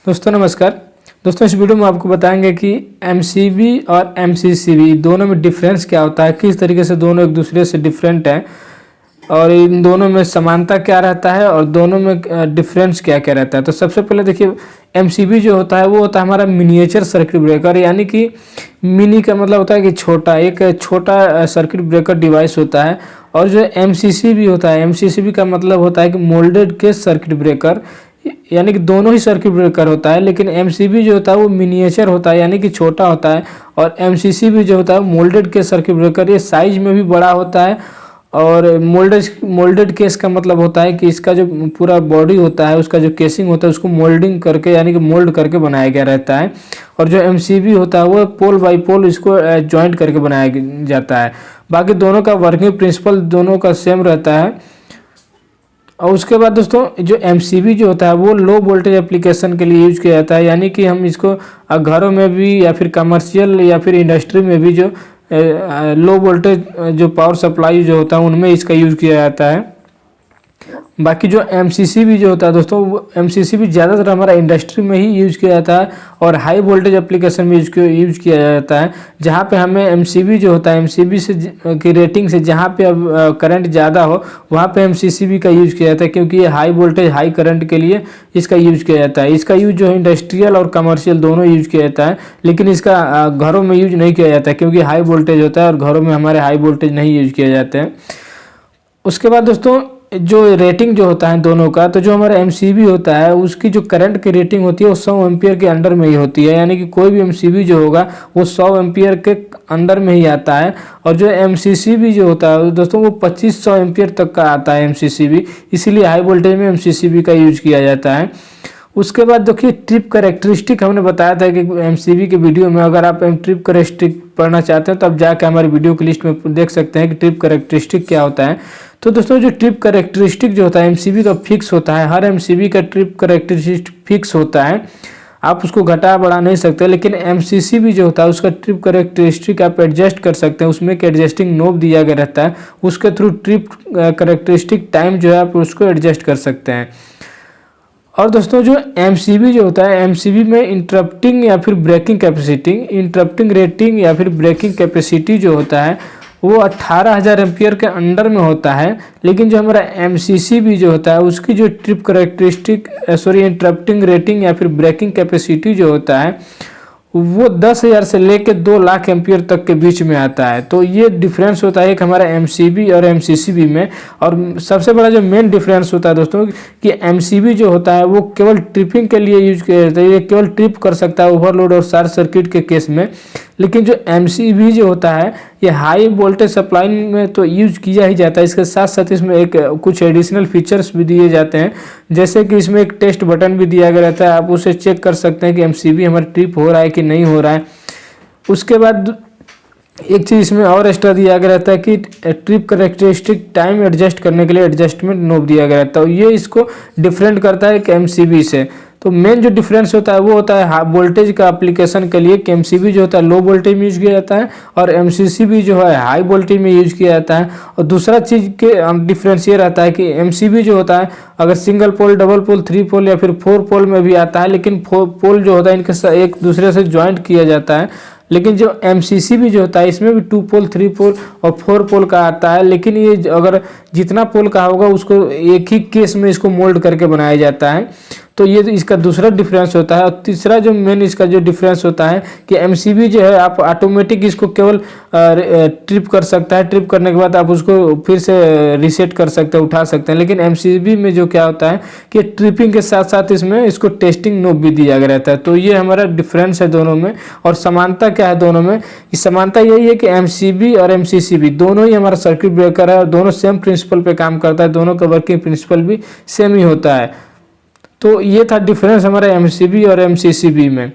दोस्तों नमस्कार। दोस्तों इस वीडियो में आपको बताएंगे कि एमसीबी और एमसीसीबी दोनों में डिफरेंस क्या होता है, किस तरीके से दोनों एक दूसरे से डिफरेंट हैं और इन दोनों में समानता क्या रहता है और दोनों में डिफरेंस क्या क्या रहता है। तो सबसे पहले देखिए, एमसीबी जो होता है वो होता है हमारा मिनिएचर सर्किट ब्रेकर, यानी कि मिनी का मतलब होता है कि छोटा, एक छोटा सर्किट ब्रेकर डिवाइस होता है। और जो एमसीसीबी होता है, एमसीसीबी का मतलब होता है कि मोल्डेड केस सर्किट ब्रेकर, यानी कि दोनों ही सर्किट ब्रेकर होता है, लेकिन एमसीबी जो होता है वो मिनिएचर होता है यानी कि छोटा होता है, और एमसीसीबी जो होता है मोल्डेड केस सर्किट ब्रेकर, ये साइज में भी बड़ा होता है। और मोल्डेड केस का मतलब होता है कि इसका जो पूरा बॉडी होता है, उसका जो केसिंग होता है उसको मोल्डिंग करके यानी कि मोल्ड करके बनाया गया रहता है। और जो एमसीबी होता है वो पोल बाई पोल इसको जॉइंट करके बनाया जाता है। बाकी दोनों का वर्किंग प्रिंसिपल दोनों का सेम रहता है। और उसके बाद दोस्तों जो एमसीबी जो होता है वो लो वोल्टेज एप्लीकेशन के लिए यूज किया जाता है, यानी कि हम इसको घरों में भी या फिर कमर्शियल या फिर इंडस्ट्री में भी जो लो वोल्टेज जो पावर सप्लाई जो होता है उनमें इसका यूज किया जाता है। बाकी जो एमसीसीबी जो होता है दोस्तों, वो एमसीसीबी ज़्यादातर हमारा इंडस्ट्री में ही यूज किया जाता है और हाई वोल्टेज एप्लीकेशन में यूज किया जाता है, जहाँ पे हमें एमसीबी जो होता है, एमसीबी से की रेटिंग से जहाँ पे अब करंट ज़्यादा हो वहाँ पे एमसीसीबी का यूज किया जाता है, क्योंकि ये हाई वोल्टेज हाई करंट के लिए इसका यूज किया जाता है। इसका यूज जो है इंडस्ट्रियल और कमर्शियल दोनों यूज किया जाता है, लेकिन इसका घरों में यूज नहीं किया जाता है क्योंकि हाई वोल्टेज होता है और घरों में हमारे हाई वोल्टेज नहीं यूज किए जाते हैं। उसके बाद दोस्तों जो रेटिंग जो होता है दोनों का, तो जो हमारा एमसीबी होता है उसकी जो करंट की रेटिंग होती है वो 100 एम्पियर के अंडर में ही होती है, यानी कि कोई भी एमसीबी जो होगा वो 100 एम्पियर के अंडर में ही आता है। और जो एमसीसीबी जो होता है दोस्तों वो 2500 एम्पियर तक का आता है एमसीसीबी, इसीलिए हाई वोल्टेज में एमसीसीबी का यूज किया जाता है। उसके बाद देखिए ट्रिप करेक्टरिस्टिक हमने बताया था कि एमसीबी के वीडियो में, अगर आप ट्रिप करेक्टरिस्टिक पढ़ना चाहते हैं तो आप जाकर हमारी वीडियो की लिस्ट में देख सकते हैं कि ट्रिप करेक्टरिस्टिक क्या होता है। तो दोस्तों जो ट्रिप करेक्टरिस्टिक जो होता है एमसीबी का फिक्स होता है, हर एमसीबी का ट्रिप करेक्टरिस्टिक फिक्स होता है, आप उसको घटा बढ़ा नहीं सकते। लेकिन एमसीसीबी जो होता है उसका ट्रिप करेक्टरिस्टिक आप एडजस्ट कर सकते हैं, उसमें एक एडजस्टिंग नोब दिया गया रहता है, उसके थ्रू ट्रिप करेक्टरिस्टिक टाइम जो है आप उसको एडजस्ट कर सकते हैं। और दोस्तों जो एमसीबी जो होता है, एमसीबी में इंटरप्टिंग या फिर ब्रेकिंग कैपेसिटी, इंटरप्टिंग रेटिंग या फिर ब्रेकिंग कैपेसिटी जो होता है वो 18,000 एम्पियर के अंडर में होता है। लेकिन जो हमारा एमसीसीबी जो होता है उसकी जो ट्रिप करेक्टरिस्टिक इंटरप्टिंग रेटिंग या फिर ब्रेकिंग कैपेसिटी जो होता है वो 10,000 से लेकर 2 लाख एम्पियर तक के बीच में आता है। तो ये डिफरेंस होता है एक हमारा एमसीबी और एमसीसीबी में। और सबसे बड़ा जो मेन डिफरेंस होता है दोस्तों कि एमसीबी जो होता है वो केवल ट्रिपिंग के लिए यूज किया जाता है, ये केवल ट्रिप कर सकता है ओवरलोड और शॉर्ट सर्किट के केस में। लेकिन जो एमसीबी जो होता है ये हाई वोल्टेज सप्लाई में तो यूज किया ही जाता है, इसके साथ साथ इसमें एक कुछ एडिशनल फीचर्स भी दिए जाते हैं, जैसे कि इसमें एक टेस्ट बटन भी दिया गया रहता है, आप उसे चेक कर सकते हैं कि एमसीबी हमारा ट्रिप हो रहा है कि नहीं हो रहा है। उसके बाद एक चीज़ इसमें और एक्स्ट्रा दिया गया रहता है कि ट्रिप करेक्टरिस्टिक टाइम एडजस्ट करने के लिए एडजस्टमेंट नोब दिया गया रहता है, ये इसको डिफरेंट करता है कि एमसीबी से। तो मेन जो डिफरेंस होता है वो होता है हाई वोल्टेज का एप्लीकेशन के लिए कि एमसीबी जो होता है लो वोल्टेज में यूज किया जाता है और एमसीसीबी जो है हाई वोल्टेज में यूज किया जाता है। और दूसरा चीज़ के डिफरेंस ये रहता है कि एमसीबी जो होता है अगर सिंगल पोल, डबल पोल, 3 पोल या फिर 4 पोल में भी आता है, लेकिन 4 पोल जो होता है इनके एक दूसरे से ज्वाइंट किया जाता है। लेकिन जो एमसीसीबी जो होता है इसमें भी 2 पोल, 3 पोल और 4 पोल का आता है, लेकिन ये अगर जितना पोल का होगा उसको एक ही केस में इसको मोल्ड करके बनाया जाता है। तो ये इसका दूसरा डिफरेंस होता है। और तीसरा जो मेन इसका जो डिफरेंस होता है कि एमसीबी जो है आप ऑटोमेटिक इसको केवल ट्रिप कर सकता है, ट्रिप करने के बाद आप उसको फिर से रीसेट कर सकते हैं, उठा सकते हैं। लेकिन एमसीबी में जो क्या होता है कि ट्रिपिंग के साथ साथ इसमें इसको टेस्टिंग नोब भी दिया गया रहता है। तो ये हमारा डिफरेंस है दोनों में। और समानता क्या है दोनों में, इस समानता यही है कि एमसीबी और एमसीसीबी दोनों ही हमारा सर्किट ब्रेकर है और दोनों सेम प्रिंसिपल पे काम करता है, दोनों का वर्किंग प्रिंसिपल भी सेम ही होता है। तो ये था डिफरेंस हमारा एमसीबी और एमसीसीबी में।